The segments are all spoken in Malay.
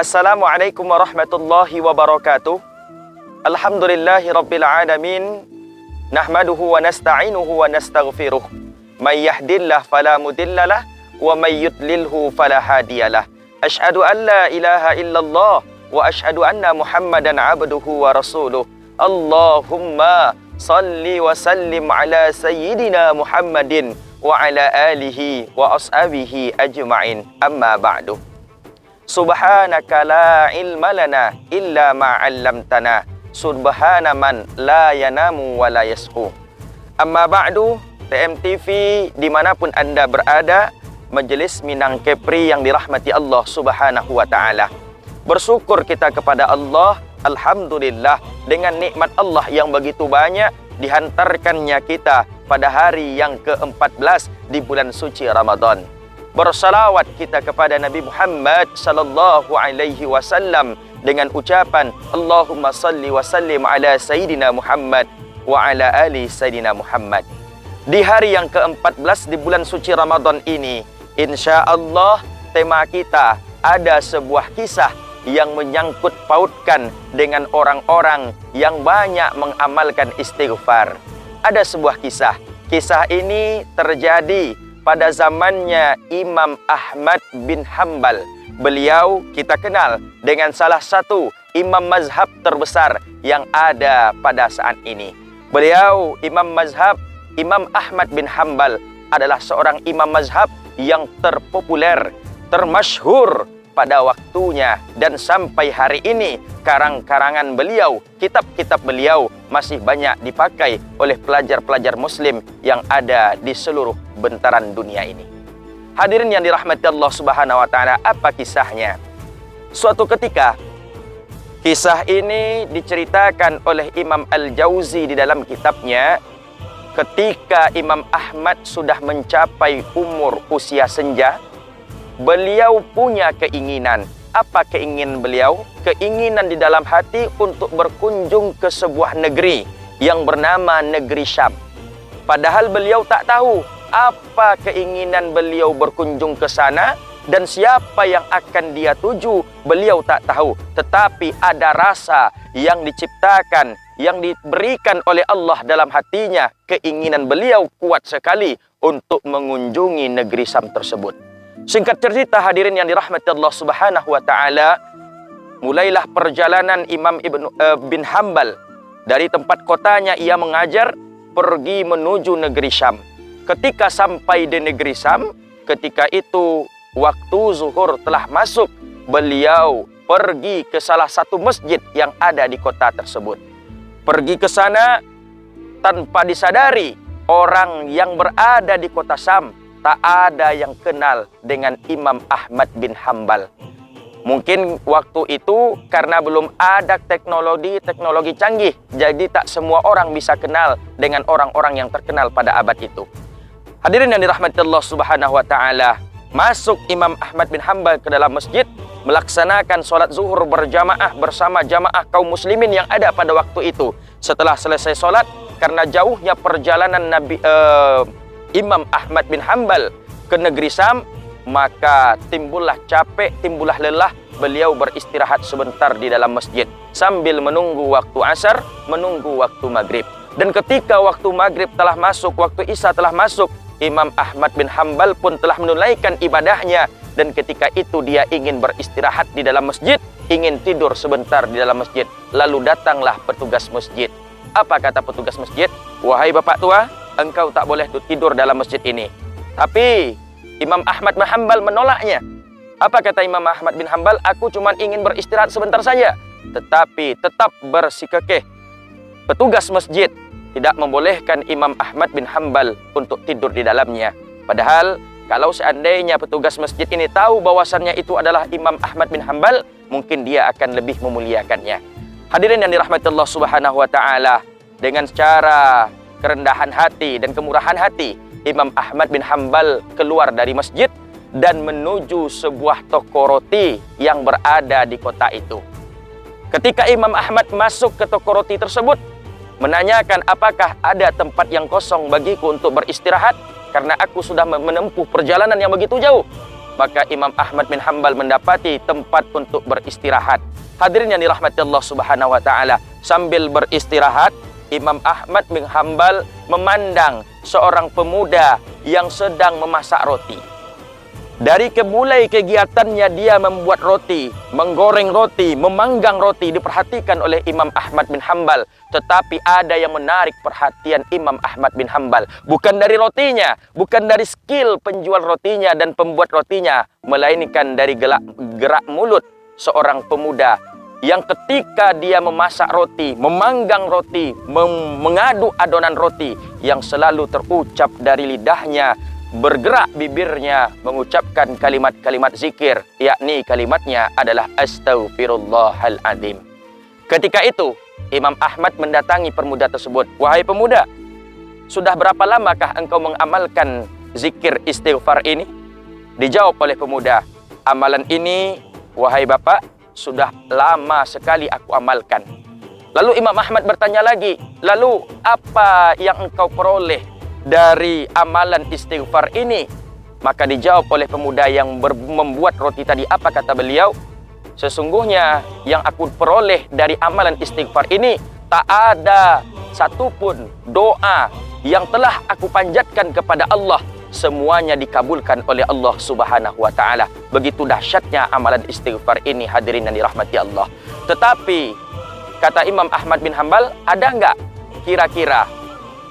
Assalamualaikum warahmatullahi wabarakatuh. Alhamdulillahi rabbil alamin. Nahmaduhu wa nasta'inuhu wa nastaghfiruh. May yahdillah fala mudhillalah wa may yudlilhu fala hadiyalah. Asyhadu an la ilaha illallah wa asyhadu anna Muhammadan abduhu wa rasuluh. Allahumma salli wa sallim ala sayyidina Muhammadin wa ala alihi wa ashabihi ajma'in. Amma ba'du. Subhanaka la ilma lana illa ma 'allamtana. Subhana man la yanamu wa la yasqu. Amma ba'du, TMTV dimanapun Anda berada, Majelis Minang Kepri yang dirahmati Allah Subhanahu wa taala. Bersyukur kita kepada Allah, alhamdulillah, dengan nikmat Allah yang begitu banyak dihantarkannya kita pada hari yang ke-14 di bulan suci Ramadan. Bersalawat kita kepada Nabi Muhammad sallallahu alaihi wasallam dengan ucapan Allahumma salli wa sallim ala sayyidina Muhammad wa ala ali sayyidina Muhammad. Di hari yang ke-14 di bulan suci Ramadan ini, insyaallah tema kita ada sebuah kisah yang menyangkut pautkan dengan orang-orang yang banyak mengamalkan istighfar. Ada sebuah kisah. Kisah ini terjadi pada zamannya Imam Ahmad bin Hanbal. Beliau kita kenal dengan salah satu imam mazhab terbesar yang ada pada saat ini. Beliau imam mazhab, Imam Ahmad bin Hanbal adalah seorang imam mazhab yang terpopuler, termasyhur pada waktunya, dan sampai hari ini karang-karangan beliau, kitab-kitab beliau masih banyak dipakai oleh pelajar-pelajar muslim yang ada di seluruh bentaran dunia ini. Hadirin yang dirahmati Allah Subhanahu wa taala, apa kisahnya? Suatu ketika, kisah ini diceritakan oleh Imam Al-Jauzi di dalam kitabnya. Ketika Imam Ahmad sudah mencapai umur usia senja, beliau punya keinginan. Apa keinginan beliau? Keinginan di dalam hati untuk berkunjung ke sebuah negeri yang bernama negeri Syam. Padahal beliau tak tahu apa keinginan beliau berkunjung ke sana dan siapa yang akan dia tuju, beliau tak tahu. Tetapi ada rasa yang diciptakan, yang diberikan oleh Allah dalam hatinya. Keinginan beliau kuat sekali untuk mengunjungi negeri Syam tersebut. Singkat cerita, hadirin yang dirahmati Allah Subhanahu wa taala, mulailah perjalanan Imam bin Hanbal dari tempat kotanya ia mengajar pergi menuju negeri Syam. Ketika sampai di negeri Syam, ketika itu waktu zuhur telah masuk, beliau pergi ke salah satu masjid yang ada di kota tersebut. Pergi ke sana tanpa disadari, orang yang berada di kota Syam tak ada yang kenal dengan Imam Ahmad bin Hanbal. Mungkin waktu itu karena belum ada teknologi canggih, jadi tak semua orang bisa kenal dengan orang-orang yang terkenal pada abad itu. Hadirin yang dirahmati Allah Subhanahu wa taala, masuk Imam Ahmad bin Hanbal ke dalam masjid, melaksanakan sholat zuhur berjamaah bersama jamaah kaum muslimin yang ada pada waktu itu. Setelah selesai sholat, karena jauhnya perjalanan Imam Ahmad bin Hanbal ke negeri Syam, maka timbullah capek, timbullah lelah. Beliau beristirahat sebentar di dalam masjid sambil menunggu waktu asar, menunggu waktu maghrib. Dan ketika waktu maghrib telah masuk, waktu isya telah masuk, Imam Ahmad bin Hanbal pun telah menunaikan ibadahnya. Dan ketika itu dia ingin beristirahat di dalam masjid, ingin tidur sebentar di dalam masjid. Lalu datanglah petugas masjid. Apa kata petugas masjid? Wahai bapak tua, engkau tak boleh tidur dalam masjid ini. Tapi Imam Ahmad bin Hanbal menolaknya. Apa kata Imam Ahmad bin Hanbal? Aku cuma ingin beristirahat sebentar saja. Tetapi tetap bersikekeh petugas masjid tidak membolehkan Imam Ahmad bin Hanbal untuk tidur di dalamnya. Padahal kalau seandainya petugas masjid ini tahu bahwasannya itu adalah Imam Ahmad bin Hanbal, mungkin dia akan lebih memuliakannya. Hadirin yang dirahmati Allah Subhanahu wa taala, dengan cara kerendahan hati dan kemurahan hati, Imam Ahmad bin Hanbal keluar dari masjid dan menuju sebuah toko roti yang berada di kota itu. Ketika Imam Ahmad masuk ke toko roti tersebut, menanyakan apakah ada tempat yang kosong bagiku untuk beristirahat, karena aku sudah menempuh perjalanan yang begitu jauh. maka Imam Ahmad bin Hanbal mendapati tempat untuk beristirahat. Hadirin yang dirahmati Allah Subhanahu wa taala, sambil beristirahat Imam Ahmad bin Hanbal memandang seorang pemuda yang sedang memasak roti. Dari mulai kegiatannya dia membuat roti, menggoreng roti, memanggang roti diperhatikan oleh Imam Ahmad bin Hanbal. Tetapi ada yang menarik perhatian Imam Ahmad bin Hanbal. Bukan dari rotinya, bukan dari skill penjual rotinya dan pembuat rotinya, melainkan dari gerak mulut seorang pemuda yang ketika dia memasak roti, memanggang roti, mengaduk adonan roti, yang selalu terucap dari lidahnya, bergerak bibirnya mengucapkan kalimat-kalimat zikir, yakni kalimatnya adalah Astaghfirullahaladzim. Ketika itu Imam Ahmad mendatangi pemuda tersebut. Wahai pemuda, sudah berapa lamakah engkau mengamalkan zikir istighfar ini? Dijawab oleh pemuda, amalan ini wahai bapak, sudah lama sekali aku amalkan. Lalu Imam Ahmad bertanya lagi, lalu apa yang engkau peroleh dari amalan istighfar ini? Maka dijawab oleh pemuda yang membuat roti tadi, apa kata beliau? Sesungguhnya yang aku peroleh dari amalan istighfar ini, tak ada satupun doa yang telah aku panjatkan kepada Allah, semuanya dikabulkan oleh Allah Subhanahu wa taala. Begitu dahsyatnya amalan istighfar ini, hadirin yang dirahmati Allah. Tetapi kata Imam Ahmad bin Hanbal, ada enggak kira-kira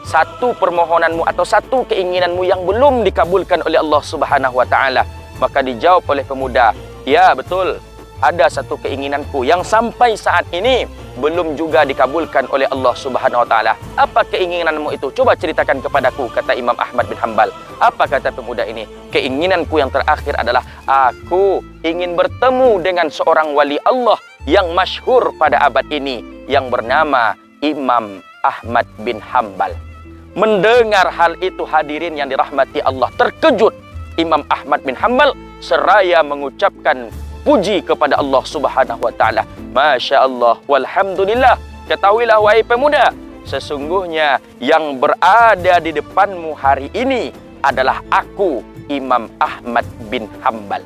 satu permohonanmu atau satu keinginanmu yang belum dikabulkan oleh Allah Subhanahu wa taala? Maka dijawab oleh pemuda, ya betul, ada satu keinginanku yang sampai saat ini belum juga dikabulkan oleh Allah Subhanahu wa taala. Apa keinginanmu itu? Coba ceritakan kepadaku, kata Imam Ahmad bin Hanbal. Apa kata pemuda ini? Keinginanku yang terakhir adalah aku ingin bertemu dengan seorang wali Allah yang masyhur pada abad ini yang bernama Imam Ahmad bin Hanbal. Mendengar hal itu, hadirin yang dirahmati Allah, terkejut Imam Ahmad bin Hanbal seraya mengucapkan puji kepada Allah Subhanahu wa taala. Masya Allah, walhamdulillah. Ketahuilah wahai pemuda, sesungguhnya yang berada di depanmu hari ini adalah aku, Imam Ahmad bin Hanbal.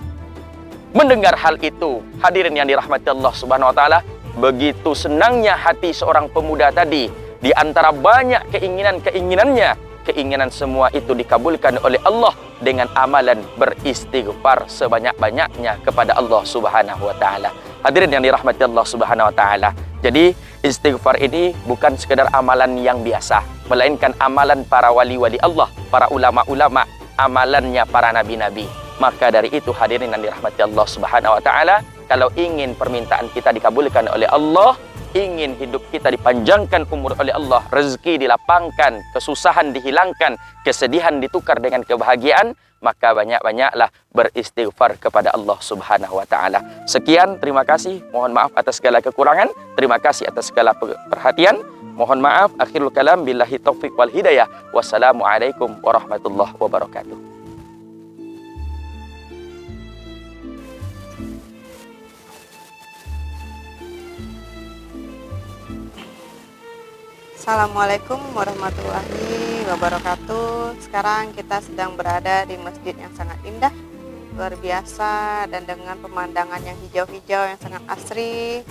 Mendengar hal itu, hadirin yang dirahmati Allah Subhanahu wa taala, begitu senangnya hati seorang pemuda tadi. Di antara banyak keinginan-keinginannya, keinginan semua itu dikabulkan oleh Allah dengan amalan beristighfar sebanyak-banyaknya kepada Allah Subhanahu wa taala. Hadirin yang dirahmati Allah Subhanahu wa taala. Jadi istighfar ini bukan sekedar amalan yang biasa, melainkan amalan para wali-wali Allah, para ulama-ulama, amalannya para nabi-nabi. Maka dari itu, hadirin yang dirahmati Allah Subhanahu wa taala, kalau ingin permintaan kita dikabulkan oleh Allah, ingin hidup kita dipanjangkan umur oleh Allah, rezeki dilapangkan, kesusahan dihilangkan, kesedihan ditukar dengan kebahagiaan, maka banyak-banyaklah beristighfar kepada Allah Subhanahu wa taala. Sekian, terima kasih. Mohon maaf atas segala kekurangan. Terima kasih atas segala perhatian. Mohon maaf. Akhirul kalam, billahi taufik wal hidayah. Wassalamualaikum warahmatullahi wabarakatuh. Assalamualaikum warahmatullahi wabarakatuh. Sekarang kita sedang berada di masjid yang sangat indah, luar biasa, dan dengan pemandangan yang hijau-hijau yang sangat asri,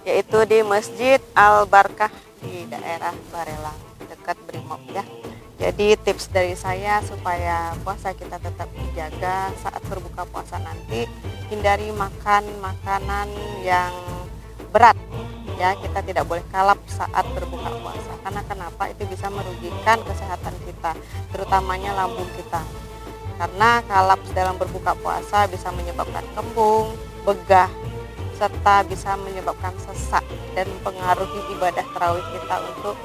yaitu di Masjid Al-Barkah di daerah Barelang, dekat Brimob ya. Jadi tips dari saya supaya puasa kita tetap dijaga saat berbuka puasa nanti, hindari makan makanan yang berat. Ya, kita tidak boleh kalap saat berbuka puasa. Karena kenapa? Itu bisa merugikan kesehatan kita, terutamanya lambung kita. Karena kalap dalam berbuka puasa bisa menyebabkan kembung, begah, serta bisa menyebabkan sesak dan mempengaruhi ibadah tarawih kita untuk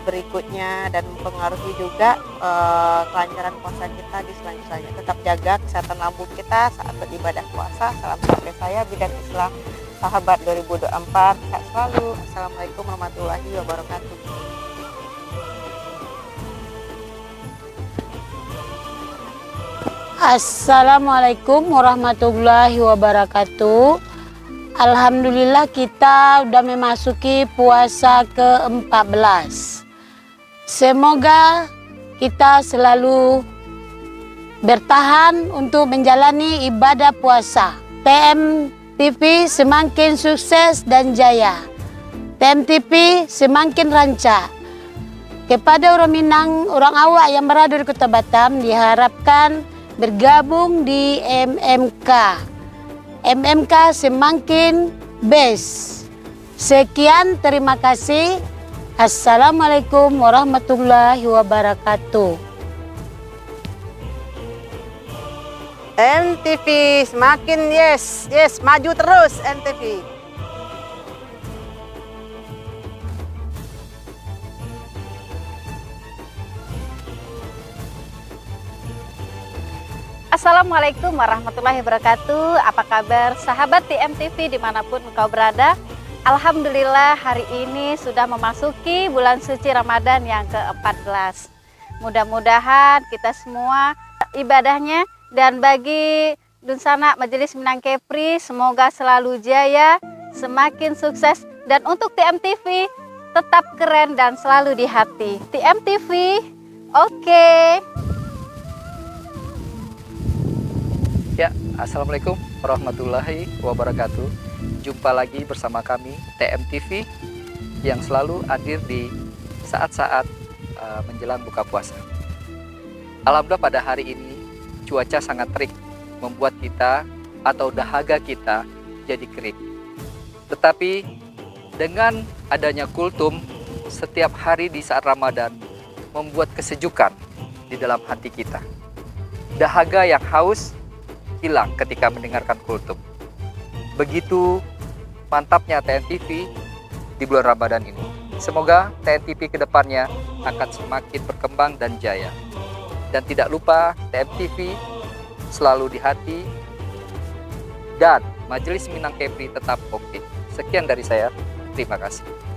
berikutnya, dan mempengaruhi juga kelancaran puasa kita di selanjutnya. Tetap jaga kesehatan lambung kita saat beribadah puasa. Salam sampai saya, Bidan Islam Sahabat 2024, sehat selalu. Assalamualaikum warahmatullahi wabarakatuh. Assalamualaikum warahmatullahi wabarakatuh. Alhamdulillah kita udah memasuki puasa ke-14. Semoga kita selalu bertahan untuk menjalani ibadah puasa. TMTV semakin sukses dan jaya. TMTV semakin rancak. Kepada orang Minang, orang awak yang berada di Kota Batam diharapkan bergabung di MMK. MMK semakin best. Sekian, terima kasih. Assalamualaikum warahmatullahi wabarakatuh. MTV semakin yes, maju terus MTV. Assalamualaikum warahmatullahi wabarakatuh. Apa kabar sahabat TMTV dimanapun engkau berada? Alhamdulillah hari ini sudah memasuki bulan suci Ramadan yang ke-14. Mudah-mudahan kita semua ibadahnya, dan bagi Dunsana Majelis Minang Kepri semoga selalu jaya, semakin sukses, dan untuk TMTV tetap keren dan selalu di hati. TMTV, oke. Ya, Assalamualaikum warahmatullahi wabarakatuh. Jumpa lagi bersama kami TMTV yang selalu hadir di saat-saat menjelang buka puasa. Alhamdulillah pada hari ini cuaca sangat terik, membuat kita atau dahaga kita jadi kering. Tetapi dengan adanya kultum setiap hari di saat Ramadan membuat kesejukan di dalam hati kita. Dahaga yang haus hilang ketika mendengarkan kultum. Begitu mantapnya TNTV di bulan Ramadan ini. Semoga TNTV kedepannya akan semakin berkembang dan jaya. Dan tidak lupa TMTV selalu di hati dan Majelis Minang Kepri tetap oke. Sekian dari saya. Terima kasih.